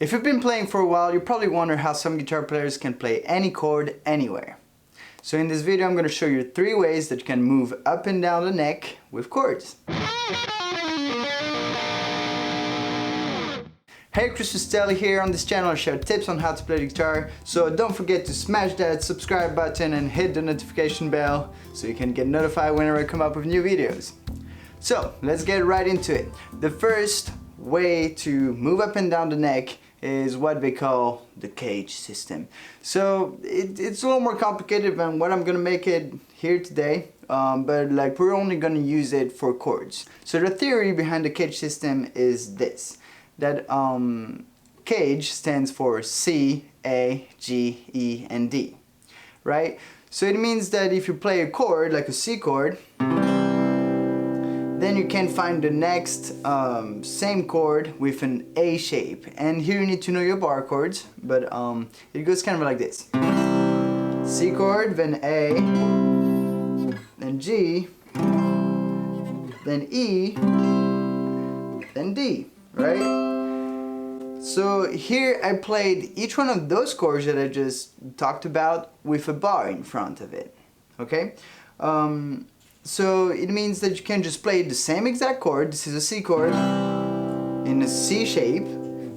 If you've been playing for a while, you probably wonder how some guitar players can play any chord anywhere. So in this video I'm going to show you 3 ways that you can move up and down the neck with chords. Hey, Chris Rastelli here. On this channel I share tips on how to play the guitar, so don't forget to smash that subscribe button and hit the notification bell so you can get notified whenever I come up with new videos. So let's get right into it. The first way to move up and down the neck is what they call the CAGED system. So it's a little more complicated than what I'm gonna make it here today, but like we're only gonna use it for chords. So the theory behind the CAGED system is this, that CAGED stands for C, A, G, E, and D, right? So it means that if you play a chord, like a C chord, then you can find the next same chord with an A shape. And here you need to know your bar chords, but it goes kind of like this. C chord, then A, then G, then E, then D, right? So here I played each one of those chords that I just talked about with a bar in front of it, okay? So it means that you can just play the same exact chord. This is a C chord in a C shape.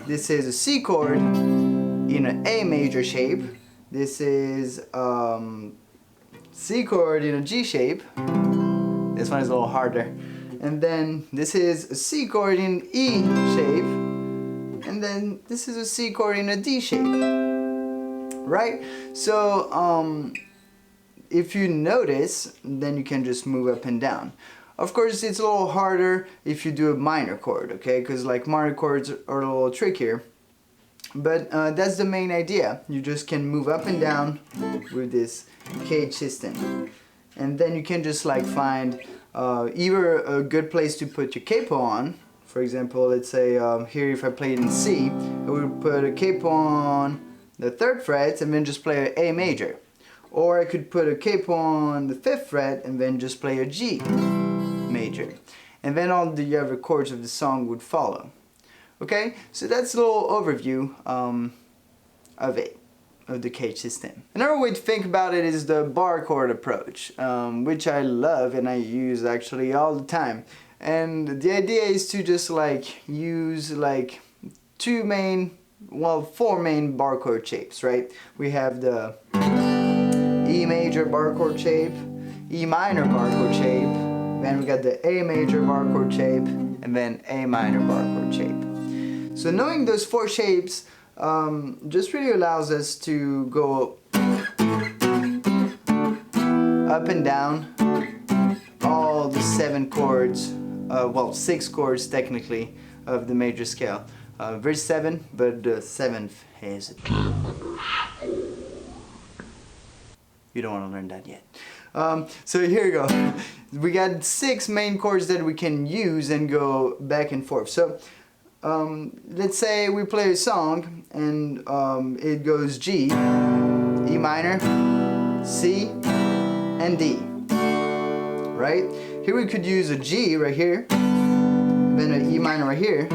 This is a C chord in an A major shape. This is C chord in a G shape. This one is a little harder. And then this is a C chord in E shape. And then this is a C chord in a D shape. Right? So if you notice, then you can just move up and down. Of course, it's a little harder if you do a minor chord, okay? Because like minor chords are a little trickier. But that's the main idea. You just can move up and down with this CAGED system. And then you can just like find either a good place to put your capo on. For example, let's say here if I played in C, I would put a capo on the 3rd fret and then just play an A major. Or I could put a capo on the 5th fret and then just play a G major. And then all the other chords of the song would follow. Okay, so that's a little overview of the CAGED system. Another way to think about it is the bar chord approach, which I love and I use actually all the time. And the idea is to just like use like 4 main bar chord shapes, right? We have the E major bar chord shape, E minor bar chord shape, then we got the A major bar chord shape, and then A minor bar chord shape. So knowing those 4 shapes just really allows us to go up and down all the 7 chords, 6 chords technically, of the major scale. There's 7, but the 7th is you don't want to learn that yet. So here you go. We got 6 main chords that we can use and go back and forth. So let's say we play a song and it goes G, E minor, C, and D. Right? Here we could use a G right here, then an E minor right here,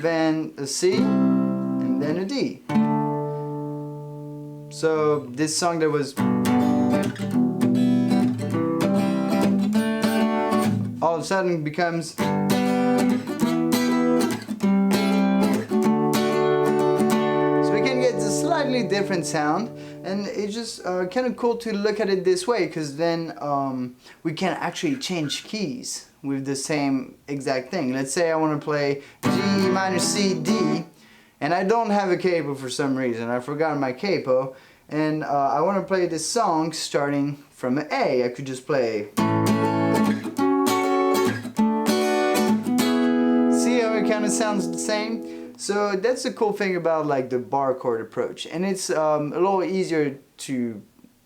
then a C, and then a D. So this song that was all of a sudden becomes so we can get a slightly different sound, and it's just kind of cool to look at it this way, because then we can actually change keys with the same exact thing. Let's say I want to play G minor C D, and I don't have a capo for some reason. I forgot my capo, and I want to play this song starting from an A. I could just play. See how it kind of sounds the same? So that's the cool thing about like the bar chord approach, and it's a little easier to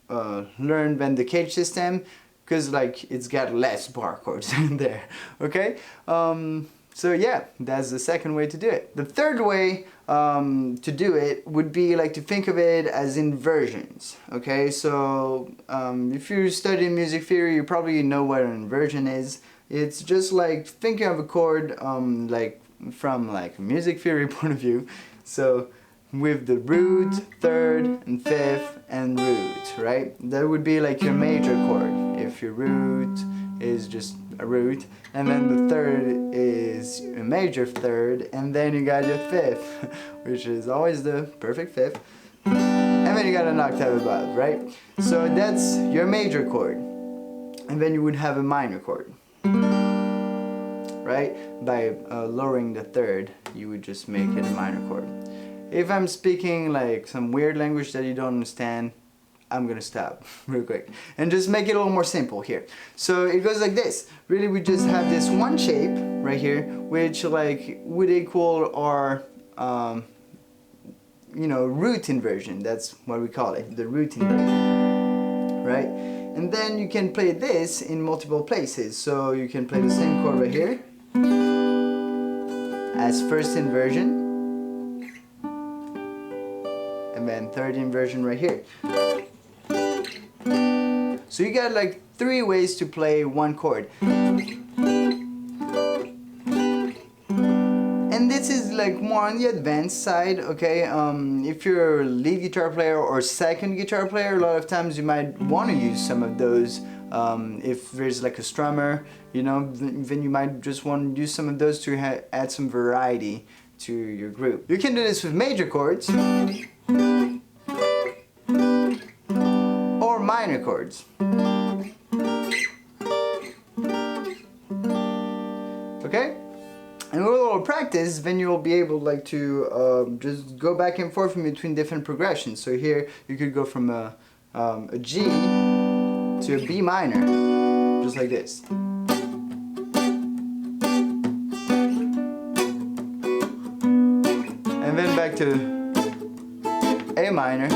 learn than the CAGED system, because like it's got less bar chords in there. Okay. So yeah, that's the second way to do it. The third way to do it would be like to think of it as inversions. Okay, so if you study music theory, you probably know what an inversion is. It's just like thinking of a chord like from like a music theory point of view. So with the root, third, and fifth, and root, right? That would be like your major chord. If your root is just a root, and then the third is a major third, and then you got your fifth, which is always the perfect fifth, and then you got an octave above, right? So that's your major chord, and then you would have a minor chord, right? By lowering the third, you would just make it a minor chord. If I'm speaking like some weird language that you don't understand, I'm gonna stop real quick and just make it a little more simple here. So it goes like this. Really, we just have this one shape right here, which like would equal our you know, root inversion. That's what we call it, the root inversion, right? And then you can play this in multiple places. So you can play the same chord right here as first inversion, and then third inversion right here. So you got like 3 ways to play one chord. And this is like more on the advanced side, okay? If you're a lead guitar player or second guitar player, a lot of times you might want to use some of those. If there's like a strummer, you know, then you might just want to use some of those to add some variety to your group. You can do this with major chords or minor chords. Okay? And with a little practice, then you'll be able like to just go back and forth in between different progressions. So here you could go from a G to a B minor, just like this. And then back to A minor.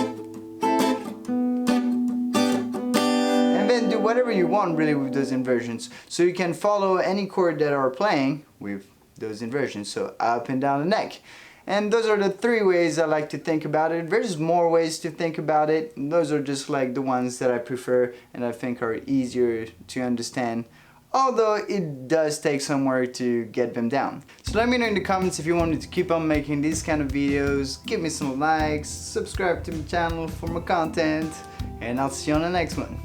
And then do whatever you want really with those inversions. So you can follow any chord that are playing with those inversions. So up and down the neck. And those are the 3 ways I like to think about it. There's more ways to think about it. Those are just like the ones that I prefer and I think are easier to understand. Although it does take some work to get them down. So let me know in the comments if you want me to keep on making these kind of videos. Give me some likes, subscribe to my channel for more content, and I'll see you on the next one.